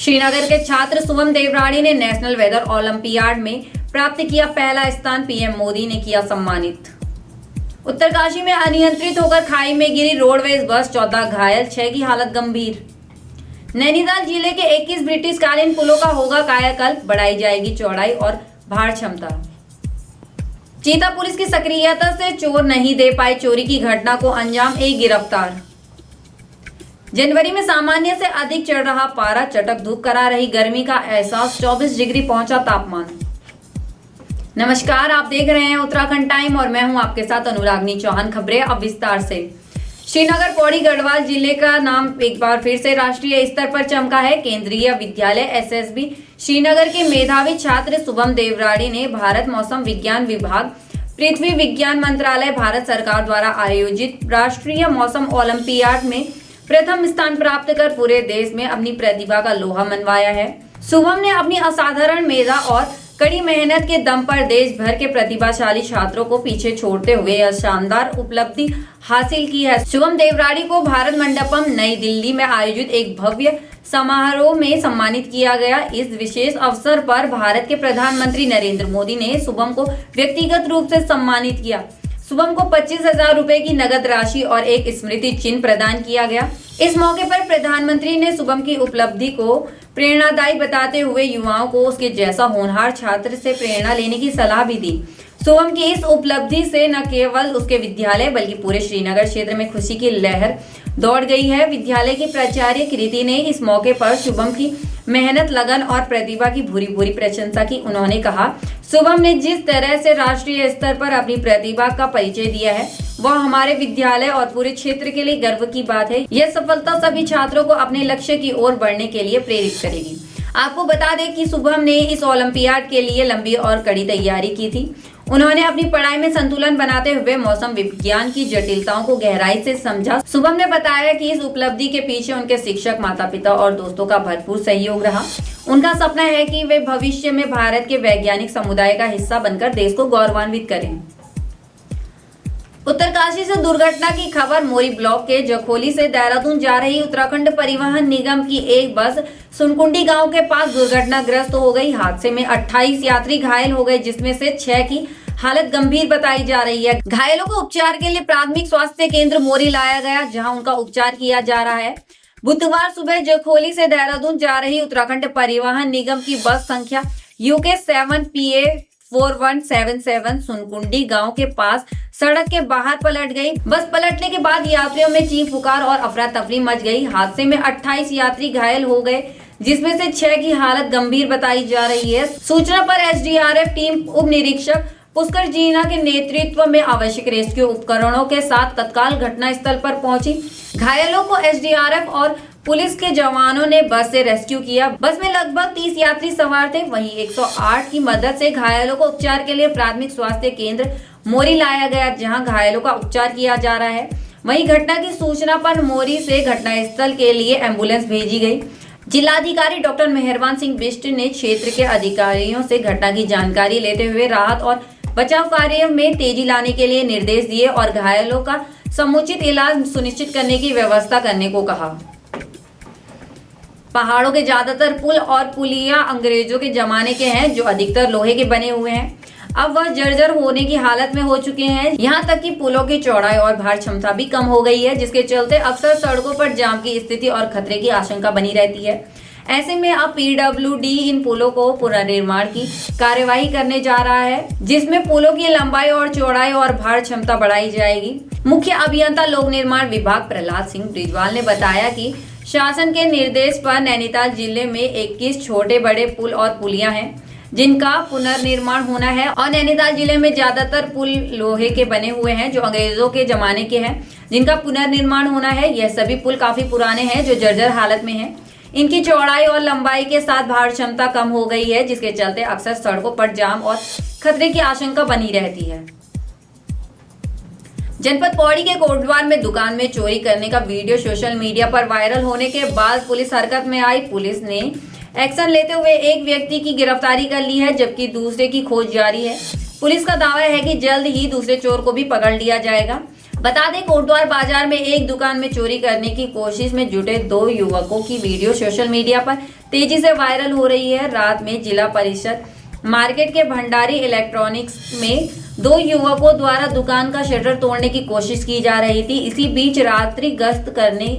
श्रीनगर के छात्र शुभम देवराड़ी ने नेशनल वेदर ओलंपियाड में प्राप्त किया पहला स्थान। पीएम मोदी ने किया सम्मानित। उत्तरकाशी में अनियंत्रित होकर खाई में गिरी रोडवेज बस, 14 घायल, 6 की हालत गंभीर। नैनीताल जिले के 21 ब्रिटिशकालीन पुलों का होगा कायाकल्प, बढ़ाई जाएगी चौड़ाई और भार क्षमता। चीता पुलिस की सक्रियता से चोर नहीं दे पाए चोरी की घटना को अंजाम, एक गिरफ्तार। जनवरी में सामान्य से अधिक चढ़ रहा पारा, चटक धूप करा रही गर्मी का एहसास, 24 डिग्री पहुंचा तापमान। नमस्कार, आप देख रहे हैं उत्तराखंड टाइम और मैं हूं आपके साथ अनुरागनी चौहान। खबरें अब विस्तार से। श्रीनगर पौड़ी गढ़वाल जिले का नाम एक बार फिर से राष्ट्रीय स्तर पर चमका है। केंद्रीय विद्यालय एसएसबी श्रीनगर के मेधावी छात्र शुभम देवराड़ी ने भारत मौसम विज्ञान विभाग, पृथ्वी विज्ञान मंत्रालय, भारत सरकार द्वारा आयोजित राष्ट्रीय मौसम ओलंपियाड में प्रथम स्थान प्राप्त कर पूरे देश में अपनी प्रतिभा का लोहा मनवाया है। शुभम ने अपनी असाधारण मेधा और कड़ी मेहनत के दम पर देश भर के प्रतिभाशाली छात्रों को पीछे छोड़ते हुए यह शानदार उपलब्धि हासिल की है। शुभम देवराड़ी को भारत मंडपम नई दिल्ली में आयोजित एक भव्य समारोह में सम्मानित किया गया। इस विशेष अवसर पर भारत के प्रधानमंत्री नरेंद्र मोदी ने शुभम को व्यक्तिगत रूप से सम्मानित किया। शुभम को 25,000 रुपए की नगद राशि और एक स्मृति चिन्ह प्रदान किया गया। इस मौके पर प्रधानमंत्री ने शुभम की उपलब्धि को प्रेरणादायी बताते हुए युवाओं को उसके जैसा होनहार छात्र से प्रेरणा लेने की सलाह भी दी। शुभम की इस उपलब्धि से न केवल उसके विद्यालय बल्कि पूरे श्रीनगर क्षेत्र में खुशी की लहर दौड़ गई है। विद्यालय की प्राचार्य कृति ने इस मौके पर शुभम की मेहनत, लगन और प्रतिभा की भूरी भूरी प्रशंसा की। उन्होंने कहा, शुभम ने जिस तरह से राष्ट्रीय स्तर पर अपनी प्रतिभा का परिचय दिया है वह हमारे विद्यालय और पूरे क्षेत्र के लिए गर्व की बात है। यह सफलता सभी छात्रों को अपने लक्ष्य की ओर बढ़ने के लिए प्रेरित करेगी। आपको बता दें कि शुभम ने इस ओलंपियाड के लिए लंबी और कड़ी तैयारी की थी। उन्होंने अपनी पढ़ाई में संतुलन बनाते हुए मौसम विज्ञान की जटिलताओं को गहराई से समझा। शुभम ने बताया कि इस उपलब्धि के पीछे उनके शिक्षक, माता पिता और दोस्तों का भरपूर सहयोग रहा। उनका सपना है कि वे भविष्य में भारत के वैज्ञानिक समुदाय का हिस्सा बनकर देश को गौरवान्वित करें। उत्तरकाशी से दुर्घटना की खबर। मोरी ब्लॉक के जखोली से देहरादून जा रही उत्तराखंड परिवहन निगम की एक बस सुनकुंडी गांव के पास दुर्घटनाग्रस्त हो गई। हादसे में 28 यात्री घायल हो गए, जिसमें से 6 की हालत गंभीर बताई जा रही है। घायलों को उपचार के लिए प्राथमिक स्वास्थ्य केंद्र मोरी लाया गया, जहां उनका उपचार किया जा रहा है। बुधवार सुबह जखोली से देहरादून जा रही उत्तराखंड परिवहन निगम की बस संख्या UK 7 PA 4177 सुनकुंडी गांव के पास सड़क के बाहर पलट गई। बस पलटने के बाद यात्रियों में चीख पुकार और अफरा तफरी मच गई। हादसे में 28 यात्री घायल हो गए, जिसमें से 6 की हालत गंभीर बताई जा रही है। सूचना पर SDRF टीम उप निरीक्षक पुष्कर जीना के नेतृत्व में आवश्यक रेस्क्यू उपकरणों के साथ तत्काल घटनास्थल पर पहुंची। घायलों को SDRF और पुलिस के जवानों ने बस से रेस्क्यू किया। बस में लगभग 30 यात्री सवार थे। वहीं 108 की मदद से घायलों को उपचार के लिए प्राथमिक स्वास्थ्य केंद्र मोरी लाया गया, जहां घायलों का उपचार किया जा रहा है। वहीं घटना की सूचना पर मोरी से घटनास्थल के लिए एम्बुलेंस भेजी गई। जिलाधिकारी डॉक्टर मेहरबान सिंह बिष्ट ने क्षेत्र के अधिकारियों से घटना की जानकारी लेते हुए राहत और बचाव कार्य में तेजी लाने के लिए निर्देश दिए और घायलों का समुचित इलाज सुनिश्चित करने की व्यवस्था करने को कहा। पहाड़ों के ज्यादातर पुल और पुलिया अंग्रेजों के जमाने के हैं, जो अधिकतर लोहे के बने हुए हैं। अब वह जर्जर होने की हालत में हो चुके हैं। यहाँ तक कि पुलों की चौड़ाई और भार क्षमता भी कम हो गई है, जिसके चलते अक्सर सड़कों पर जाम की स्थिति और खतरे की आशंका बनी रहती है। ऐसे में अब PWD इन पुलों को पुनर्निर्माण की कार्यवाही करने जा रहा है, जिसमें पुलों की लंबाई और चौड़ाई और भार क्षमता बढ़ाई जाएगी। मुख्य अभियंता लोक निर्माण विभाग प्रहलाद सिंह ब्रिजवाल ने बताया कि शासन के निर्देश पर नैनीताल जिले में 21 छोटे बड़े पुल और पुलियां हैं, जिनका पुनर्निर्माण होना है। और नैनीताल जिले में ज्यादातर पुल लोहे के बने हुए हैं, जो अंग्रेजों के जमाने के हैं, जिनका पुनर्निर्माण होना है। यह सभी पुल काफी पुराने हैं, जो जर्जर हालत में हैं। इनकी चौड़ाई और लंबाई के साथ भार क्षमता कम हो गई है, जिसके चलते अक्सर सड़कों पर जाम और खतरे की आशंका बनी रहती है। जनपद पौड़ी के कोटद्वार में दुकान में चोरी करने का वीडियो सोशल मीडिया पर वायरल होने के बाद पुलिस हरकत में आई। पुलिस ने एक्शन लेते हुए एक व्यक्ति की गिरफ्तारी कर ली है, जबकि दूसरे की खोज जारी है। पुलिस का दावा है कि जल्द ही दूसरे चोर को भी पकड़ लिया जाएगा। बता दें, कोटद्वार बाजार में एक दुकान में चोरी करने की कोशिश में जुटे 2 युवकों की वीडियो सोशल मीडिया पर तेजी से वायरल हो रही है। रात में जिला परिषद मार्केट के भंडारी इलेक्ट्रॉनिक्स में 2 युवकों द्वारा दुकान का शटर तोड़ने की कोशिश की जा रही थी। इसी बीच रात्रि गश्त करने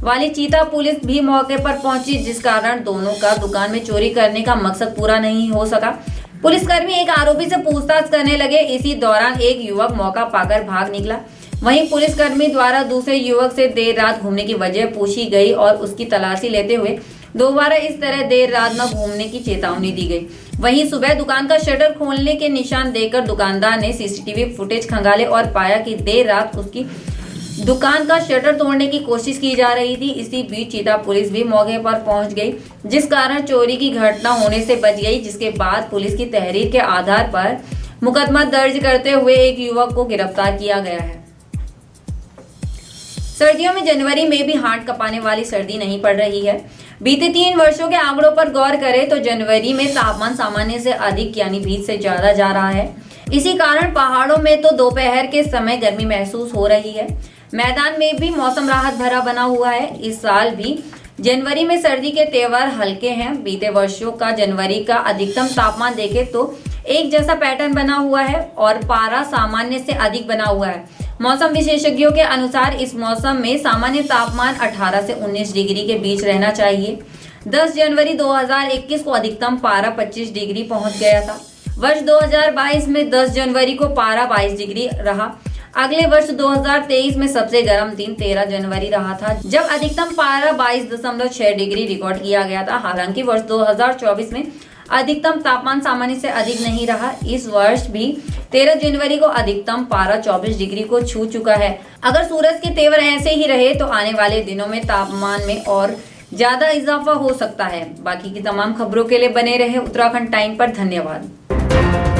वाली चीता पुलिस भी मौके पर पहुंची, जिस कारण दोनों का दुकान में चोरी करने का मकसद पूरा नहीं हो सका। पुलिसकर्मी एक आरोपी से पूछताछ करने लगे। इसी दौरान एक युवक मौका पाकर भाग निकला। वहीं पुलिसकर्मी द्वारा दूसरे युवक से देर रात घूमने की वजह पूछी गई और उसकी तलाशी लेते हुए दोबारा इस तरह देर रात न घूमने की चेतावनी दी गई। वहीं सुबह दुकान का शटर खोलने के निशान देकर दुकानदार ने सीसीटीवी फुटेज खंगाले और पाया कि देर रात उसकी दुकान का शटर तोड़ने की कोशिश की जा रही थी। इसी बीच चीता पुलिस भी मौके पर पहुंच गई, जिस कारण चोरी की घटना होने से बच गई। जिसके बाद पुलिस की तहरीर के आधार पर मुकदमा दर्ज करते हुए एक युवक को गिरफ्तार किया गया है। सर्दियों में जनवरी में भी हाथ कपाने वाली सर्दी नहीं पड़ रही है। बीते 3 वर्षों के आंकड़ों पर गौर करें तो जनवरी में तापमान सामान्य से अधिक यानी 20 से ज्यादा जा रहा है। इसी कारण पहाड़ों में तो दोपहर के समय गर्मी महसूस हो रही है। मैदान में भी मौसम राहत भरा बना हुआ है। इस साल भी जनवरी में सर्दी के तेवर हल्के हैं। बीते वर्षों का जनवरी का अधिकतम तापमान देखें तो एक जैसा पैटर्न बना हुआ है और पारा सामान्य से अधिक बना हुआ है। मौसम विशेषज्ञों के अनुसार इस मौसम में सामान्य तापमान 18 से 19 डिग्री के बीच रहना चाहिए। 10 जनवरी 2021 को अधिकतम पारा 25 डिग्री पहुंच गया था। वर्ष 2022 में 10 जनवरी को पारा 22 डिग्री रहा। अगले वर्ष 2023 में सबसे गर्म दिन 13 जनवरी रहा था, जब अधिकतम पारा 22.6 डिग्री रिकॉर्ड किया गया था। हालांकि वर्ष 2024 में अधिकतम तापमान सामान्य से अधिक नहीं रहा। इस वर्ष भी 13 जनवरी को अधिकतम पारा 24 डिग्री को छू चुका है। अगर सूरज के तेवर ऐसे ही रहे तो आने वाले दिनों में तापमान में और ज्यादा इजाफा हो सकता है। बाकी की तमाम खबरों के लिए बने रहे उत्तराखंड टाइम पर। धन्यवाद।